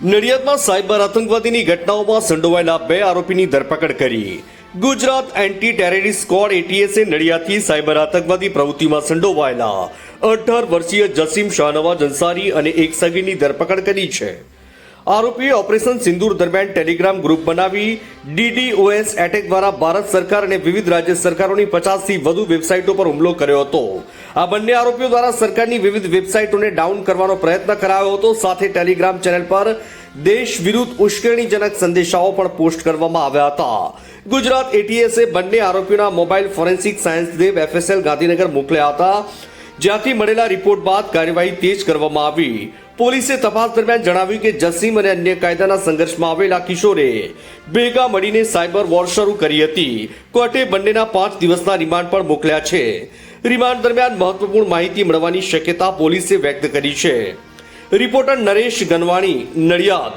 નડિયાદમાં cyber આતંકવાદીની ઘટનાઓમાં સંડોવાયેલા 2 આરોપીની ધરપકડ કરી. ગુજરાત એન્ટી ટેરરિસ્ટ સ્ક્વોડ એટીએસે નડિયાદથી સાયબર આતંકવાદી પ્રવૃત્તિમાં સંડોવાયેલા 18 વર્ષીય જસીમ શાહનવાજ અંસારી અને એક સગીરની ધરપકડ કરી છે. આરોપીએ ઓપરેશન સિંદૂર દરમિયાન ટેલિગ્રામ ગ્રુપ બનાવી DDoS એટેક દ્વારા ભારત સરકાર અને વિવિધ રાજ્ય સરકારોની 50થી વધુ વેબસાઇટો પર હુમલો કર્યો હતો. આ બંને આરોપીઓ દ્વારા સરકારની વિવિધ વેબસાઇટોને ડાઉન કરવાનો પ્રયત્ન કરાયો હતો. સાથે ટેલિગ્રામ ચેનલ પર દેશ વિરુદ્ધ ઉશ્કેરણીજનક સંદેશાઓ પણ પોસ્ટ કરવામાં આવ્યા હતા. ગુજરાત એટીએસે બંને આરોપીઓના mobile forensic science lab FSL Gandhinagar મોકલ્યા હતા, જ્યાંથી મળેલા રિપોર્ટ બાદ કાર્યવાહી તેજ કરવામાં આવી. પોલીસે તપાસ દરમિયાન જણાવ્યું કે જસીમ અને અન્ય કાયદાના સંઘર્ષમાં આવેલા કિશોરે ભેગા મળીને સાયબર વોર શરૂ કરી હતી. કોર્ટે બંનેના 5 દિવસના રિમાન્ડ પર મોકલ્યા છે. રિમાન્ડ દરમિયાન મહત્વપૂર્ણ માહિતી મળવાની શક્યતા પોલીસે વ્યક્ત કરી છે. રિપોર્ટર નરેશ ગનવાણી, નડિયાદ.